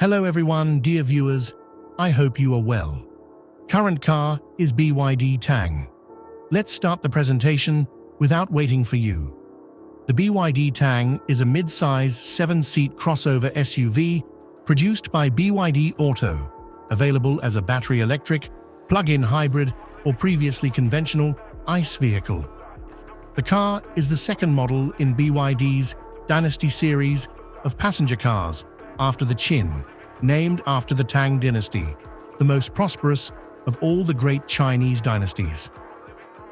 Hello everyone, dear viewers. I hope you are well. Current car is BYD Tang. Let's start the presentation without waiting for you. The BYD Tang is a mid-size 7-seat crossover SUV produced by BYD Auto, available as a battery electric, plug-in hybrid, or previously conventional ICE vehicle. The car is the second model in BYD's Dynasty series of passenger cars after the Qin, named after the Tang dynasty, the most prosperous of all the great Chinese dynasties.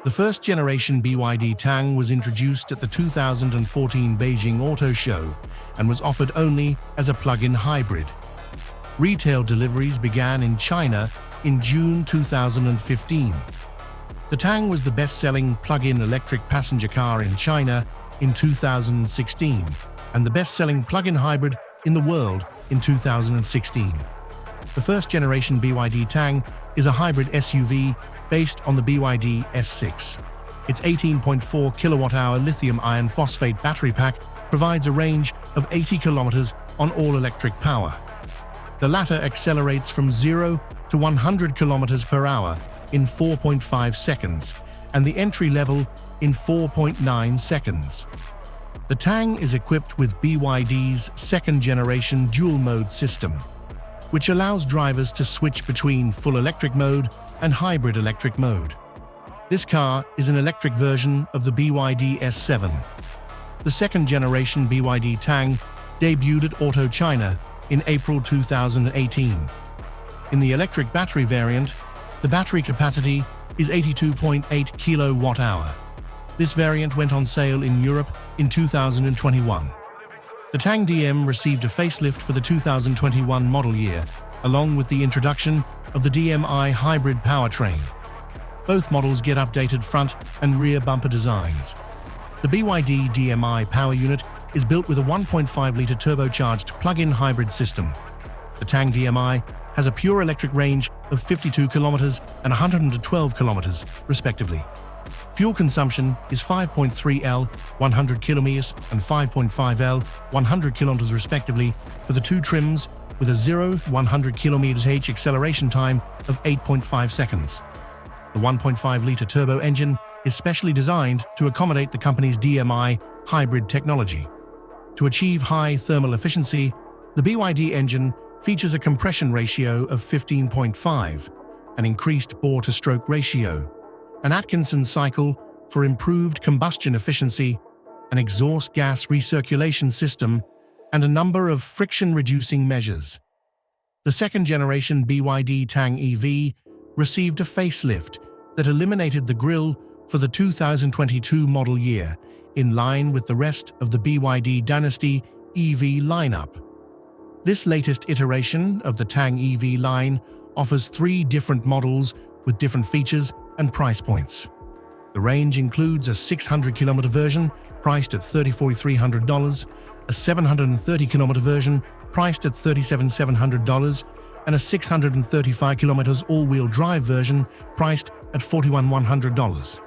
The first-generation BYD Tang was introduced at the 2014 Beijing Auto Show and was offered only as a plug-in hybrid. Retail deliveries began in China in June 2015. The Tang was the best-selling plug-in electric passenger car in China in 2016 and the best-selling plug-in hybrid in the world in 2016. The first-generation BYD Tang is a hybrid SUV based on the BYD S6. Its 18.4 kilowatt-hour lithium iron phosphate battery pack provides a range of 80 kilometers on all-electric power. The latter accelerates from 0 to 100 kilometers per hour in 4.5 seconds, and the entry level in 4.9 seconds. The Tang is equipped with BYD's second-generation dual-mode system, which allows drivers to switch between full electric mode and hybrid electric mode. This car is an electric version of the BYD S7. The second-generation BYD Tang debuted at Auto China in April 2018. In the electric battery variant, the battery capacity is 82.8 kilowatt-hour. This variant went on sale in Europe in 2021. The Tang DM received a facelift for the 2021 model year, along with the introduction of the DMI hybrid powertrain. Both models get updated front and rear bumper designs. The BYD DMI power unit is built with a 1.5-liter turbocharged plug-in hybrid system. The Tang DMI has a pure electric range of 52 kilometers and 112 kilometers, respectively. Fuel consumption is 5.3 L, 100 kilometers, and 5.5 L, 100 kilometers respectively for the two trims, with a 0-100 kilometers H acceleration time of 8.5 seconds. The 1.5-liter turbo engine is specially designed to accommodate the company's DMI hybrid technology. To achieve high thermal efficiency, the BYD engine features a compression ratio of 15.5, an increased bore-to-stroke ratio, an Atkinson cycle for improved combustion efficiency, an exhaust gas recirculation system, and a number of friction-reducing measures. The second-generation BYD Tang EV received a facelift that eliminated the grille for the 2022 model year, in line with the rest of the BYD Dynasty EV lineup. This latest iteration of the Tang EV line offers 3 different models with different features and price points. The range includes a 600-kilometer version priced at $34,300, a 730-kilometer version priced at $37,700, and a 635 kilometers all-wheel drive version priced at $41,100.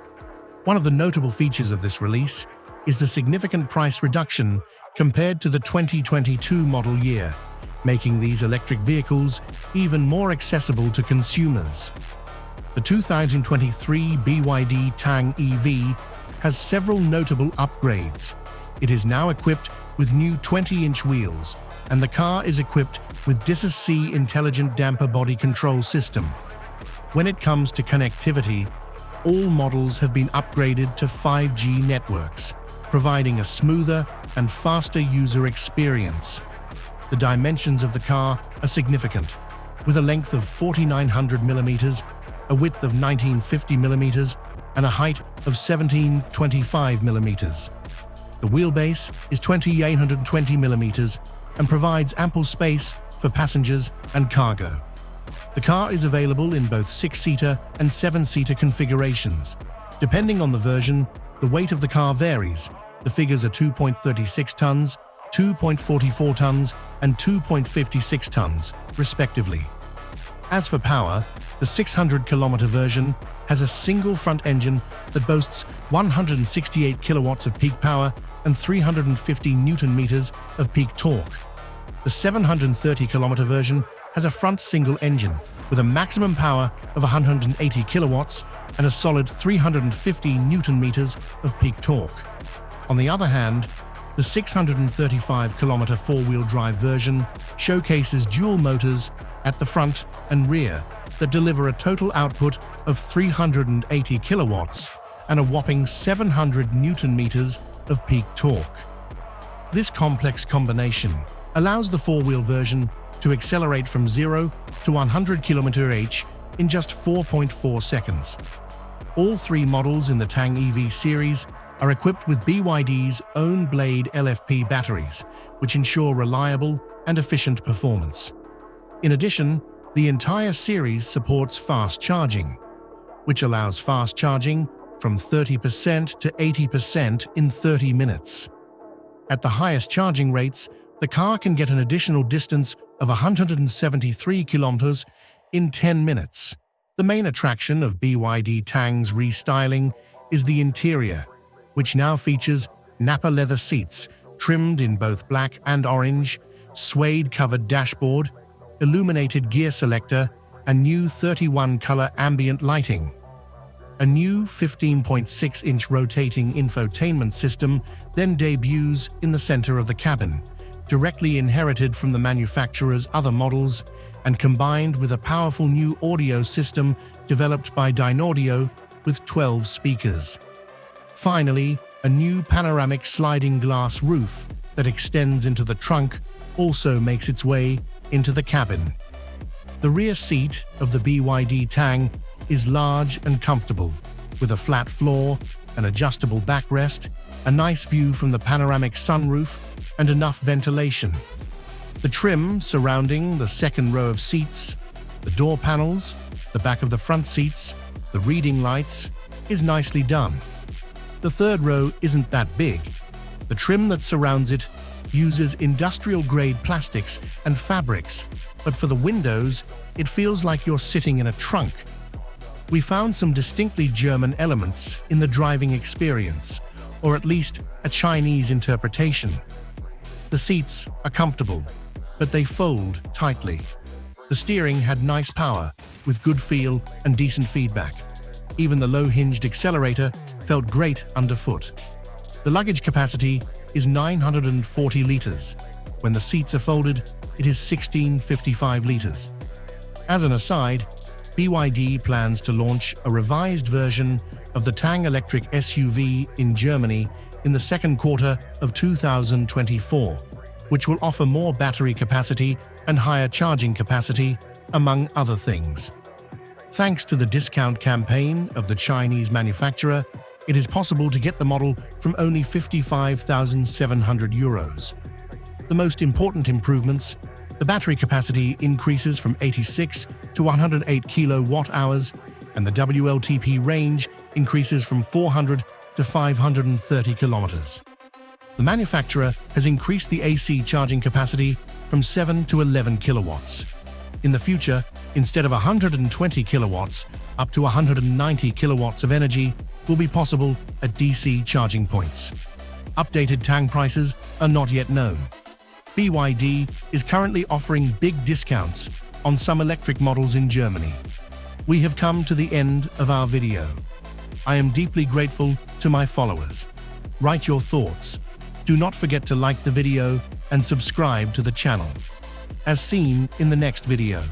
One of the notable features of this release is the significant price reduction compared to the 2022 model year, making these electric vehicles even more accessible to consumers. The 2023 BYD Tang EV has several notable upgrades. It is now equipped with new 20-inch wheels, and the car is equipped with DISA-C intelligent damper body control system. When it comes to connectivity, all models have been upgraded to 5G networks, providing a smoother and faster user experience. The dimensions of the car are significant, with a length of 4,900 millimeters, a width of 1950 millimeters, and a height of 1725 millimeters. The wheelbase is 2,820 millimeters and provides ample space for passengers and cargo. The car is available in both 6-seater and 7-seater configurations. Depending on the version, the weight of the car varies. The figures are 2.36 tons, 2.44 tons, and 2.56 tons, respectively. As for power, the 600-kilometer version has a single front engine that boasts 168 kilowatts of peak power and 350 Newton meters of peak torque. The 730-kilometer version has a front single engine with a maximum power of 180 kilowatts and a solid 350 newton-meters of peak torque. On the other hand, the 635-kilometer four-wheel drive version showcases dual motors at the front and rear that deliver a total output of 380 kilowatts and a whopping 700 newton-meters of peak torque. This complex combination allows the four-wheel version to accelerate from 0 to 100 km/h in just 4.4 seconds. All three models in the Tang EV series are equipped with BYD's own Blade LFP batteries, which ensure reliable and efficient performance. In addition, the entire series supports fast charging, which allows fast charging from 30% to 80% in 30 minutes. At the highest charging rates, the car can get an additional distance of 173 kilometers in 10 minutes. The main attraction of BYD Tang's restyling is the interior, which now features Napa leather seats trimmed in both black and orange, suede-covered dashboard, illuminated gear selector, and new 31-color ambient lighting. A new 15.6-inch rotating infotainment system then debuts in the center of the cabin, directly inherited from the manufacturer's other models and combined with a powerful new audio system developed by Dynaudio with 12 speakers. Finally, a new panoramic sliding glass roof that extends into the trunk also makes its way into the cabin. The rear seat of the BYD Tang is large and comfortable, with a flat floor, an adjustable backrest, a nice view from the panoramic sunroof, and enough ventilation. The trim surrounding the second row of seats, the door panels, the back of the front seats, the reading lights, is nicely done. The third row isn't that big. The trim that surrounds it uses industrial-grade plastics and fabrics, but for the windows, it feels like you're sitting in a trunk. We found some distinctly German elements in the driving experience, or at least a Chinese interpretation. The seats are comfortable, but they fold tightly. The steering had nice power, with good feel and decent feedback. Even the low-hinged accelerator felt great underfoot. The luggage capacity is 940 liters. When the seats are folded, it is 1655 liters. As an aside, BYD plans to launch a revised version of the Tang electric SUV in Germany in the second quarter of 2024, which will offer more battery capacity and higher charging capacity, among other things. Thanks to the discount campaign of the Chinese manufacturer, it is possible to get the model from only 55,700 euros. The most important improvements: the battery capacity increases from 86 to 108 kilowatt-hours, and the WLTP range increases from 400 to 530 kilometers. The manufacturer has increased the AC charging capacity from 7 to 11 kilowatts. In the future, instead of 120 kilowatts, up to 190 kilowatts of energy will be possible at DC charging points. Updated Tang prices are not yet known. BYD is currently offering big discounts on some electric models in Germany. We have come to the end of our video. I am deeply grateful to my followers. Write your thoughts. Do not forget to like the video and subscribe to the channel. As seen in the next video.